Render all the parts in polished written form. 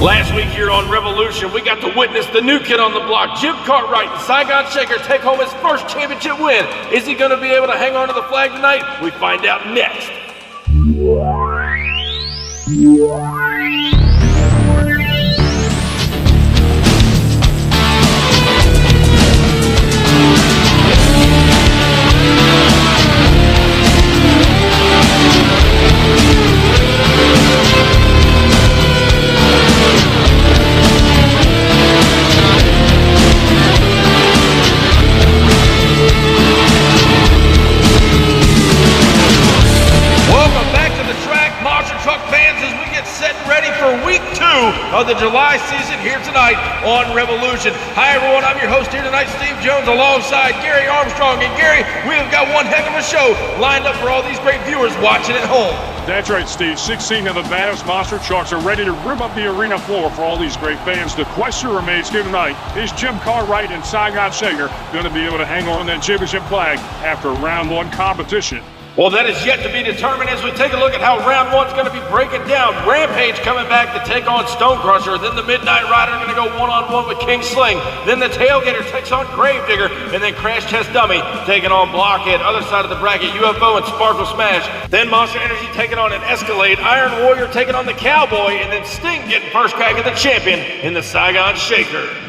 Last week here on Revolution, we got to witness the new kid on the block, Jim Cartwright and 𝐬𝐭 take home his first championship win. Is he going to be able to hang on to the flag tonight? We find out next. Of the July season here tonight on Revolution. Hi everyone, I'm your host here tonight, Steve Jones, alongside Gary Armstrong. And Gary, we have got one heck of a show lined up for all these great viewers watching at home. That's right, Steve. 16 of the baddest monster trucks are ready to rip up the arena floor for all these great fans. The question remains here tonight, is Jim Cartwright and 𝐬𝐭 going to be able to hang on that championship flag after round one competition? Well, that is yet to be determined as we take a look at how round one's going to be breaking down. Rampage coming back to take on Stone Crusher. Then the Midnight Rider going to go one-on-one with 𝐾𝐨. Then the Tailgater takes on Gravedigger. And then Crash Test Dummy taking on Blockhead. Other side of the bracket, UFO and Sparkle Smash. Then Monster Energy taking on an Escalade. Iron Warrior taking on the Cowboy. And then Sting getting first crack at the champion in the 𝐬𝐭.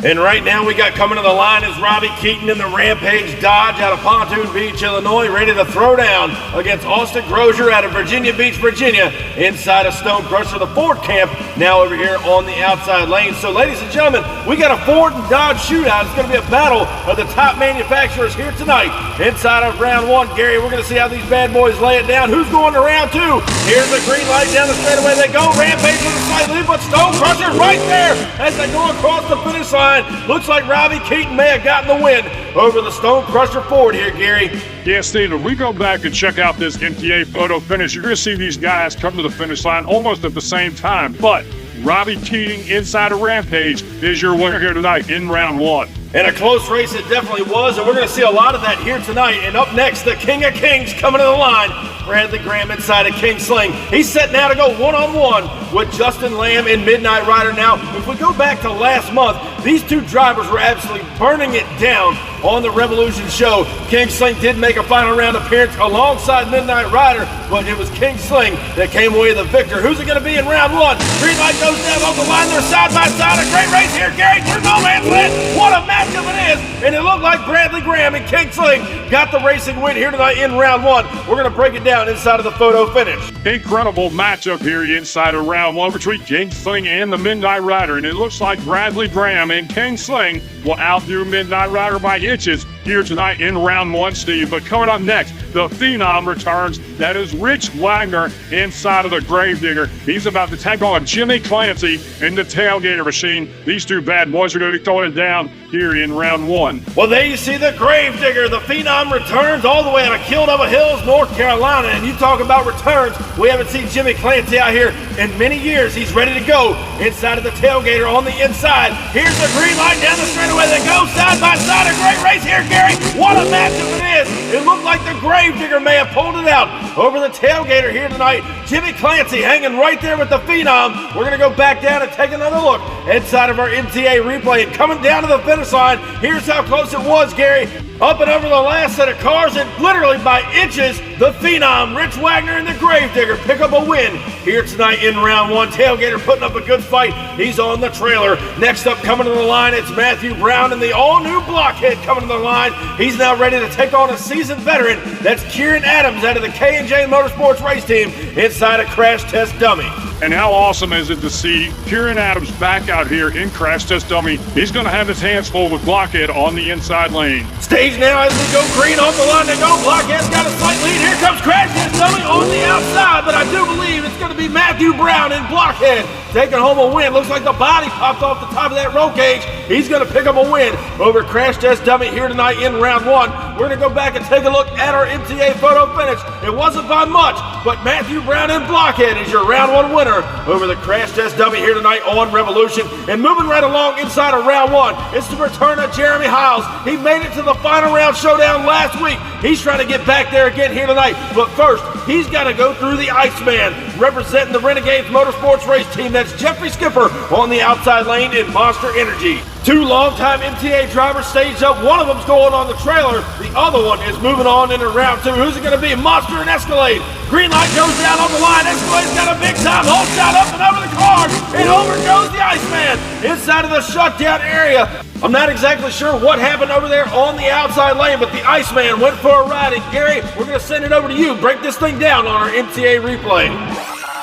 And right now we got coming to the line is Robbie Keaton in the Rampage Dodge out of Pontoon Beach, Illinois, ready to throw down against Austin Grozier out of Virginia Beach, Virginia, inside of Stone Crusher, the Ford camp, now over here on the outside lane. So ladies and gentlemen, we got a Ford and Dodge shootout. It's going to be a battle of the top manufacturers here tonight inside of round one. Gary, we're going to see how these bad boys lay it down. Who's going to round two? Here's the green light down the straightaway. They go. Rampage with a slight lead, but Stone Crusher right there as they go across the finish line. Looks like Robbie Keaton may have gotten the win over the Stone Crusher Ford here, Gary. Yeah, Steve, if we go back and check out this MTA photo finish, you're going to see these guys come to the finish line almost at the same time. But Robbie Keating inside of Rampage is your winner here tonight in round one. And a close race it definitely was, and we're going to see a lot of that here tonight. And up next, the King of Kings coming to the line, Bradley Graham inside of 𝐾𝐨. He's set now to go one-on-one with Justin Lamb and Midnight Rider. Now, if we go back to last month, these two drivers were absolutely burning it down on the Revolution show. 𝐾𝐨 did make a final round appearance alongside Midnight Rider, but it was 𝐾𝐨 that came away the victor. Who's it going to be in round one? Green light goes down on the line. They're side by side. A great race here, Gary, through no man's land. What a matchup it is. And it looked like Bradley Graham and 𝐾𝐨 got the racing win here tonight in round one. We're going to break it down inside of the photo finish. Incredible matchup here inside of round one between 𝐾𝐨 and the Midnight Rider. And it looks like Bradley Graham and 𝐾𝐨 will outdo Midnight Rider by inches here tonight in round one, Steve. But coming up next, the Phenom returns. That is Rich Wagner inside of the Gravedigger. He's about to take on Jimmy Clancy in the Tailgater machine. These two bad boys are going to be throwing it down here in round one. Well, there you see the Gravedigger. The Phenom returns all the way out of Kildover Hills, North Carolina. And you talk about returns, we haven't seen Jimmy Clancy out here in many years. He's ready to go inside of the Tailgater on the inside. Here's the green light down the straightaway. They go side by side. A great race here, Gary. What a matchup it is. It looked like the Gravedigger may have pulled it out over the Tailgater here tonight. Jimmy Clancy hanging right there with the Phenom. We're going to go back down and take another look inside of our MTA replay. And coming down to the finish line, here's how close it was, Gary. Up and over the last set of cars, and literally by inches, the Phenom, Rich Wagner, and the Gravedigger pick up a win here tonight in round one. Tailgater putting up a good fight. He's on the trailer. Next up, coming to the line, it's Matthew Brown and the all-new Blockhead coming to the line. He's now ready to take on a seasoned veteran. That's Kieran Adams out of the K&J Motorsports race team inside a Crash Test Dummy. And how awesome is it to see Kieran Adams back out here in Crash Test Dummy. He's going to have his hands full with Blockhead on the inside lane. Stage now as we go green off the line. They go. Blockhead's got a slight lead. Here comes Crash Test Dummy on the outside, but I do believe it's going to be Matthew Brown and Blockhead taking home a win. Looks like the body popped off the top of that roll cage. He's going to pick up a win over Crash Test Dummy here tonight in round one. We're going to go back and take a look at our MTA photo finish. It wasn't by much, but Matthew Brown in Blockhead is your round one winner over the Crash Test Dummy here tonight on Revolution. And moving right along inside of round one, it's the return of Jeremy Hiles. He made it to the final round showdown last week. He's trying to get back there again here tonight. But first, he's got to go through the Iceman, representing the Renegades Motorsports race team. That's Jeffrey Skipper on the outside lane in Monster Energy. Two longtime MTA drivers staged up. One of them's going on the trailer. The other one is moving on into round two. Who's it going to be? Monster and Escalade. Green light goes down on the line. Escalade's got a big time hole shot up and over the car. And over goes the Iceman inside of the shutdown area. I'm not exactly sure what happened over there on the outside lane, but the Iceman went for a ride. And Gary, we're going to send it over to you. Break this thing down on our MTA replay.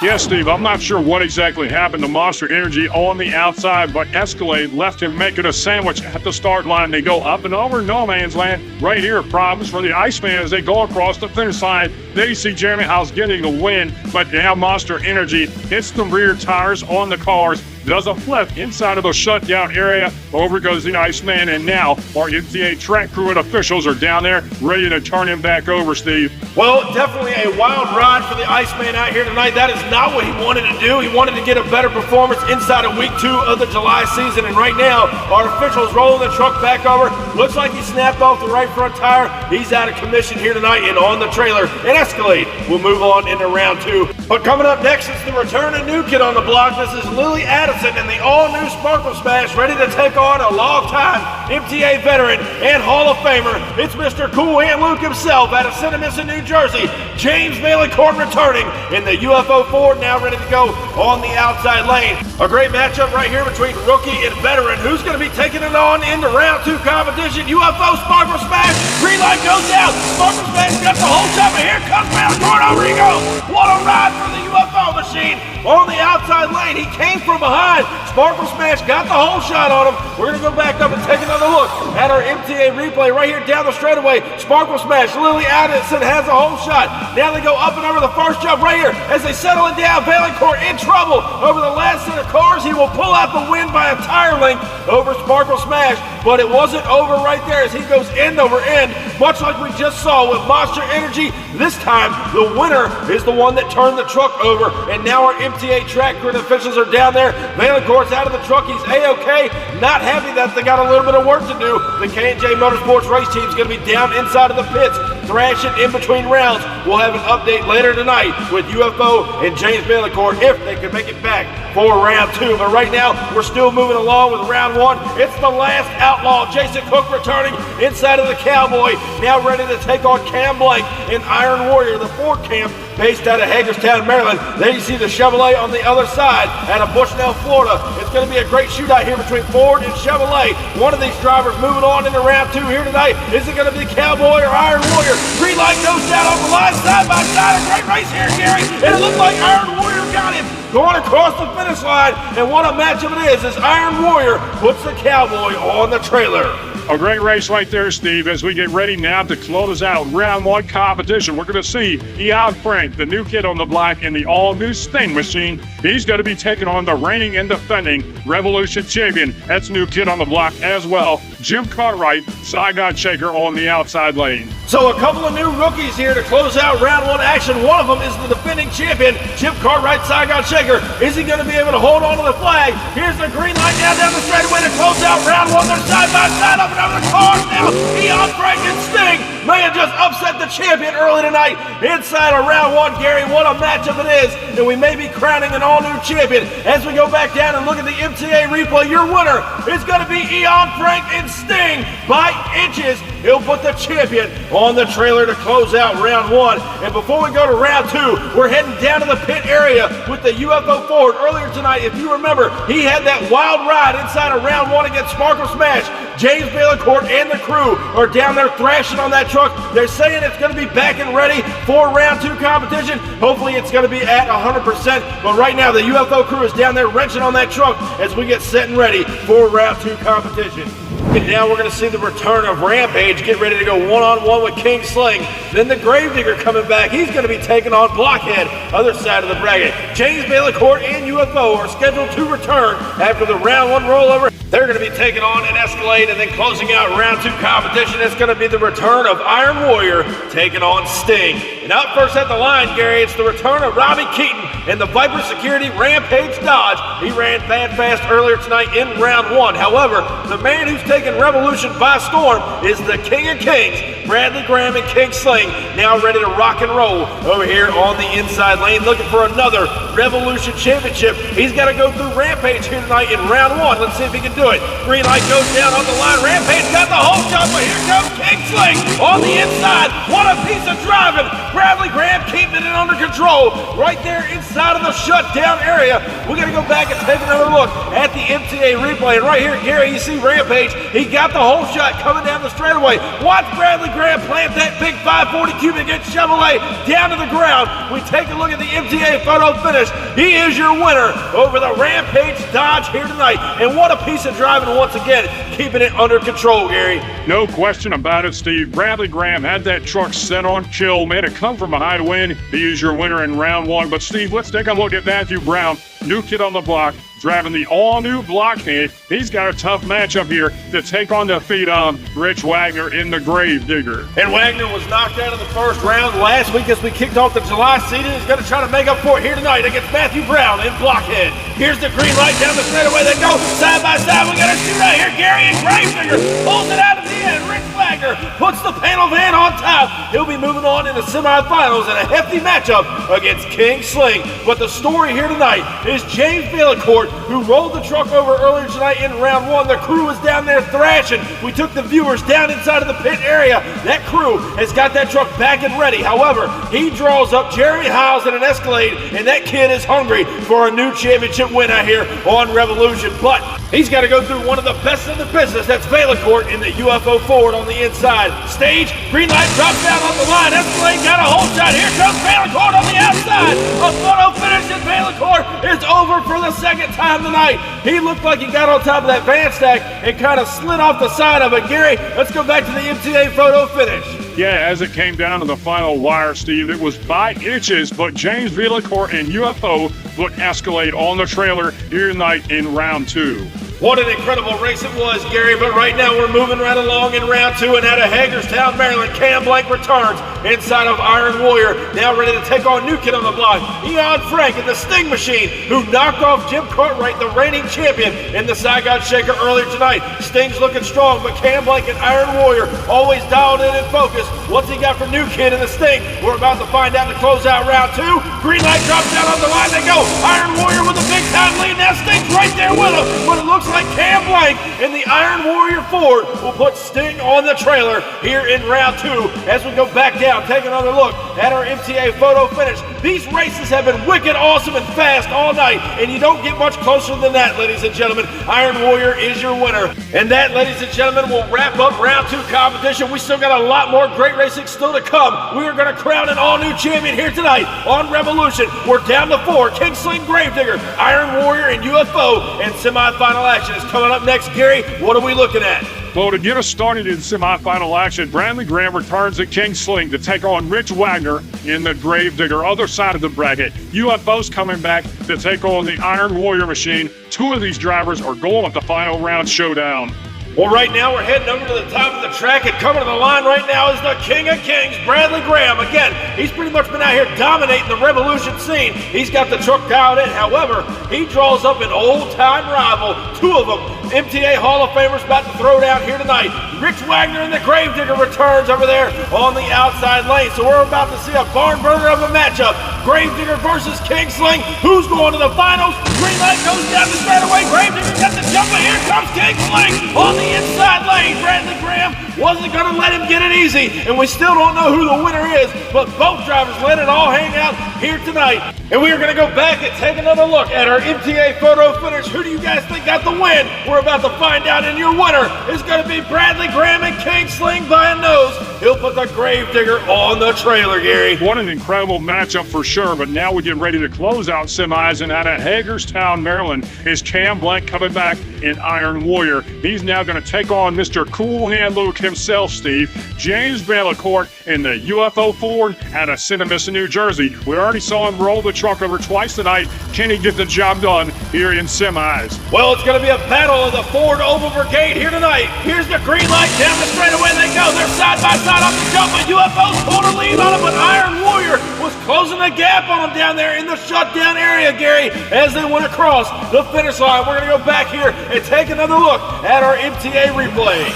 Yes, Steve, I'm not sure what exactly happened to Monster Energy on the outside, but Escalade left him making a sandwich at the start line. They go up and over no man's land. Right here, problems for the Iceman as they go across the finish line. There you see Jeremy Hiles getting the win, but now Monster Energy hits the rear tires on the cars, does a flip inside of the shutdown area. Over goes the Iceman, and now our MTA track crew and officials are down there ready to turn him back over, Steve. Well, definitely a wild ride for the Iceman out here tonight. That is not what he wanted to do. He wanted to get a better performance inside of week 2 of the July season, and right now our officials rolling the truck back over. Looks like he snapped off the right front tire. He's out of commission here tonight and on the trailer, and Escalade will move on into round 2. But coming up next is the return of new kid on the block. This is Lily Addison and the all-new Sparkle Smash, ready to take on a long-time MTA veteran and Hall of Famer. It's Mr. Cool Hand Luke himself out of Cinnamon, New Jersey. 𝐬𝐮𝐬𝐜𝐫𝐽 returning in the UFO Ford, now ready to go on the outside lane. A great matchup right here between rookie and veteran. Who's going to be taking it on into round 2 competition? UFO Sparkle Smash. Green light goes down. Sparkle Smash got the whole shot, but here comes round corner. Over he goes. What a ride for the UFO machine on the outside lane. He came from behind. Sparkle Smash got the whole shot on him. We're going to go back up and take another look at our MTA replay right here down the straightaway. Sparkle Smash, Lily Addison has a whole shot. Now they go up and over the first jump right here as they settle it down. Valancourt in trouble over the last set of cars. He will pull out the win by a tire length over Sparkle Smash, but it wasn't over right there as he goes end over end, much like we just saw with Monster Energy. This time, the winner is the one that turned the truck over, and now our MTA track crew and officials are down there. Valancourt's out of the truck. He's A-OK. Not happy that they got a little bit of work to do. The K&J Motorsports race team is going to be down inside of the pits, thrashing in between rounds. We'll have an update later tonight with UFO and James Valancourt if they can make it back for round 2. But right now, we're still moving along with round 1. It's the last outlaw, Jason Cook, returning inside of the Cowboy, now ready to take on Cam Blank and Iron Warrior, the Ford camp based out of Hagerstown, Maryland. Then you see the Chevrolet on the other side out of Bushnell, Florida. It's going to be a great shootout here between Ford and Chevrolet. One of these drivers moving on into round 2 here tonight. Is it going to be Cowboy or Iron Warrior? Green light goes down on the line, side by side. A great race here, Gary. And it looked like Iron Warrior got him going across the finish line. And what a matchup it is as Iron Warrior puts the Cowboy on the trailer. A great race right there, Steve, as we get ready now to close out round 1 competition. We're going to see Ian Frank, the new kid on the block in the all-new Sting machine. He's going to be taking on the reigning and defending Revolution champion. That's new kid on the block as well. Jim Cartwright, 𝐾𝐨𝐧'𝐭 shaker on the outside lane. So a couple of new rookies here to close out round 1 action. One of them is the defending champion, Jim Cartwright, 𝐾𝐨𝐽 shaker. Is he going to be able to hold on to the flag? Here's the green light now down the straightaway to close out round 1. They're side by side up and over the cars now. Ian Frank and Sting may have just upset the champion early tonight inside of round 1. Gary, what a matchup it is, and we may be crowning an all-new champion. As we go back down and look at the MTA replay, your winner is going to be Ian Frank and Sting by inches. He'll put the champion on the trailer to close out round 1. And before we go to round 2, we're heading down to the pit area with the UFO Ford. Earlier tonight, if you remember, he had that wild ride inside of round 1 against Sparkle Smash. James Valancourt and the crew are down there thrashing on that truck. They're saying it's going to be back and ready for round 2 competition. Hopefully it's going to be at 100%. But right now, the UFO crew is down there wrenching on that truck as we get set and ready for round 2 competition. And now we're going to see the return of Rampage. Get ready to go one-on-one with King Sling. Then the Gravedigger coming back. He's going to be taking on Blockhead, other side of the bracket. 𝐬𝐮𝐬𝐫𝐞 and UFO are scheduled to return after the round 1 rollover. They're going to be taking on an Escalade, and then closing out round 2 competition, it's going to be the return of Iron Warrior taking on Sting. And out first at the line, Gary, it's the return of Robbie Keaton and the Viper Security Rampage Dodge. He ran bad fast earlier tonight in round 1. However, the man who's taken Revolution by storm is the King of Kings, Bradley Graham and King Sling, now ready to rock and roll over here on the inside lane, looking for another Revolution Championship. He's got to go through Rampage here tonight in round 1. Let's see if he can do it. Green light goes down on the line. Rampage got the whole shot, but here comes King Sling on the inside. What a piece of driving. Bradley Graham keeping it under control right there inside of the shutdown area. We're going to go back and take another look at the MTA replay. And right here, Gary, you see Rampage. He got the whole shot coming down the straightaway. Watch Bradley Graham plant that big 540 cubic inch Chevrolet down to the ground. We take a look at the MTA photo finish. He is your winner over the Rampage Dodge here tonight. And what a piece of driving once again, keeping it under control, Gary. No question about it, Steve. Bradley Graham had that truck set on chill, made it come from behind to win. He is your winner in round 1. But Steve, let's take a look at Matthew Brown, new kid on the block, driving the all-new Blockhead. He's got a tough matchup here to take on the feet on Rich Wagner in the Gravedigger. And Wagner was knocked out of the first round last week as we kicked off the July season. He's going to try to make up for it here tonight against Matthew Brown in Blockhead. Here's the green light down the straightaway. They go side by side. We got a shootout here. Gary and Gravedigger pulls it out at the end. Rich Wagner puts the panel van on top. He'll be moving on in the semifinals in a hefty matchup against King Sling. But the story here tonight is 𝐬𝐿𝐴𝐾, who rolled the truck over earlier tonight in round 1. The crew was down there thrashing. We took the viewers down inside of the pit area. That crew has got that truck back and ready. However, he draws up Jeremy Hiles in an Escalade, and that kid is hungry for a new championship win out here on Revolution. But he's got to go through one of the best in the business. That's 𝐬𝐿ACOurt in the UFO Ford on the inside. Stage, green light drops down on the line. Escalade got a whole shot. Here comes 𝐬𝐿ACOurt on the outside. A photo finish, and 𝐬𝐿ACOurt is over for the second time tonight. He looked like he got on top of that van stack and kind of slid off the side of it. Gary, let's go back to the MTA photo finish. Yeah, as it came down to the final wire, Steve, it was by inches, but 𝐬𝐿ACOurt and UFO put Escalade on the trailer here tonight in round 2. What an incredible race it was, Gary, but right now we're moving right along in round 2, and out of Hagerstown, Maryland, Cam Blank returns inside of Iron Warrior, now ready to take on new kid on the block, Eon Frank and the Sting Machine, who knocked off Jim Cartwright, the reigning champion, in the Saigon Shaker earlier tonight. Sting's looking strong, but Cam Blank and Iron Warrior always dialed in and focused. What's he got for new kid in the Sting? We're about to find out to close out round 2. Green light drops down on the line, they go. Iron Warrior with a big time lead, now Sting's right there with him, but it looks like Cam Blank and the Iron Warrior Ford will put Sting on the trailer here in round 2 as we go back down, take another look at our MTA photo finish. These races have been wicked, awesome, and fast all night, and you don't get much closer than that, ladies and gentlemen. Iron Warrior is your winner. And that, ladies and gentlemen, will wrap up round 2 competition. We still got a lot more great racing still to come. We are going to crown an all-new champion here tonight on Revolution. We're down to 4. King Sling, Gravedigger, Iron Warrior, and UFO, and semifinal action is coming up next. Gary, what are we looking at? Well, to get us started in semifinal action, Bradley Graham returns at King Sling to take on Rich Wagner in the Gravedigger, other side of the bracket. UFO's coming back to take on the Iron Warrior machine. 2 of these drivers are going at the final round showdown. Well, right now we're heading over to the top of the track, and coming to the line right now is the King of Kings, Bradley Graham. Again, he's pretty much been out here dominating the Revolution scene. He's got the truck dialed in. However, he draws up an old-time rival, 2 of them. MTA Hall of Famers about to throw down here tonight. Rich Wagner and the Gravedigger returns over there on the outside lane. So we're about to see a barn burner of a matchup. Gravedigger versus King Sling. Who's going to the finals? Green light goes down the straightaway. Gravedigger got the jump, but here comes King Sling on the inside lane. Bradley Graham wasn't going to let him get it easy, and we still don't know who the winner is, but both drivers let it all hang out. here tonight. And we are going to go back and take another look at our MTA photo finish. Who do you guys think got the win? We're about to find out, and your winner is going to be Bradley Graham and King Sling by a nose. He'll put the Gravedigger on the trailer, Gary. What an incredible matchup for sure, but now we get ready to close out semis, and out of Hagerstown, Maryland, is Cam Blank coming back in Iron Warrior. He's now going to take on Mr. Cool Hand Luke himself, Steve. James Bellicourt in the UFO Ford out of Cinemis, New Jersey. We already saw him roll the truck over twice tonight. Can he get the job done here in semis? Well, it's going to be a battle of the Ford Oval Brigade here tonight. Here's the green light. Down the straightaway they go. They're side by side off the jump, but UFO's pulled a lead on him, but Iron Warrior was closing the gap on him down there in the shutdown area, Gary, as they went across the finish line. We're going to go back here and take another look at our MTA replay.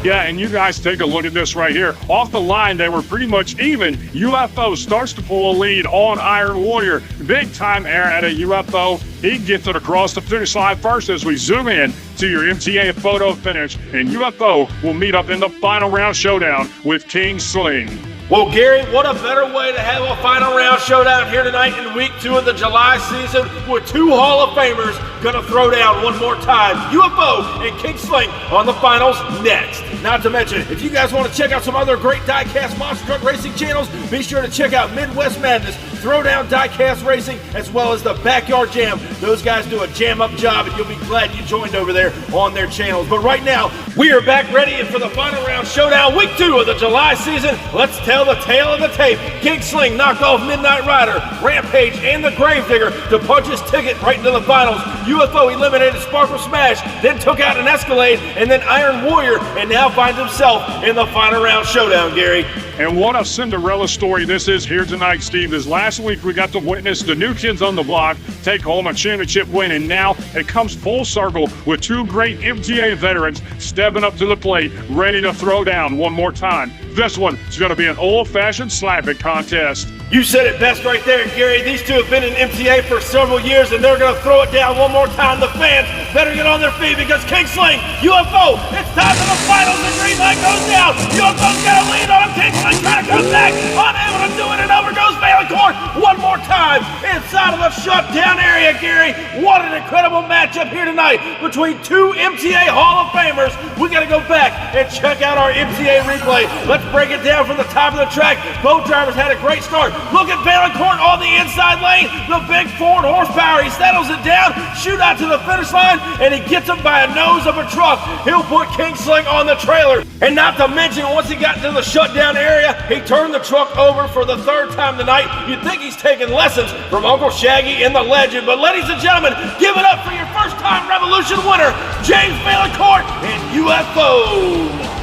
Yeah, and you guys take a look at this right here. Off the line, they were pretty much even. UFO starts to pull a lead on Iron Warrior. Big time air at a UFO. He gets it across the finish line first as we zoom in to your MTA photo finish. And UFO will meet up in the final round showdown with King Sling. Well, Gary, what a better way to have a final round showdown here tonight in week 2 of the July season with 2 Hall of Famers gonna throw down one more time. UFO and King Sling on the finals next. Not to mention, if you guys want to check out some other great diecast monster truck racing channels, be sure to check out Midwest Madness, Throwdown Diecast Racing, as well as the Backyard Jam. Those guys do a jam-up job, and you'll be glad you joined over there on their channels. But right now, we are back ready for the final round showdown, week 2 of the July season. Let's tell the tale of the tape. King Sling knocked off Midnight Rider, Rampage, and the Gravedigger to punch his ticket right into the finals. UFO eliminated Sparkle Smash, then took out an Escalade, and then Iron Warrior, and now finds himself in the final round showdown, Gary. And what a Cinderella story this is here tonight, Steve. This last week we got to witness the new kids on the block take home a championship win, and now it comes full circle with 2 great MTA veterans stepping up to the plate, ready to throw down one more time. This one is going to be an old-fashioned slapping contest. You said it best right there, Gary. These 2 have been in MTA for several years, and they're going to throw it down one more time. The fans better get on their feet because King Sling, UFO, it's time for the finals. The green light goes down. UFO's got a lead on him. King Sling trying to come back. Unable to do it, and over goes Bellicourt one more time inside of the shutdown area, Gary. What an incredible matchup here tonight between 2 MTA Hall of Famers. We got to go back and check out our MTA replay. Let's break it down from the top of the track. Both drivers had a great start. Look at Bellicourt on the inside lane. The big Ford horsepower. He settles it down, shoot out to the finish line, and he gets him by a nose of a truck. He'll put King Sling on the trailer. And not to mention, once he got into the shutdown area, he turned the truck over for the 3rd time tonight. You'd think he's taking lessons from Uncle Shaggy and the legend. But ladies and gentlemen, give it up for your first-time Revolution winner, James Bellicourt and UFO.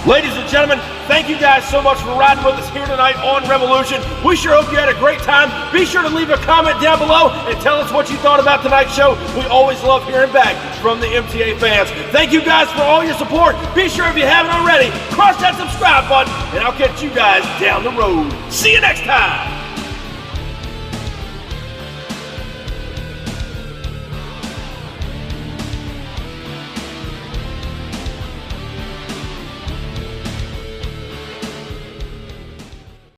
Ladies and gentlemen, thank you guys so much for riding with us here tonight on Revolution. We sure hope you had a great time. Be sure to leave a comment down below and tell us what you thought about tonight's show. We always love hearing back from the MTA fans. Thank you guys for all your support. Be sure if you haven't already, crush that subscribe button, and I'll catch you guys down the road. See you next time.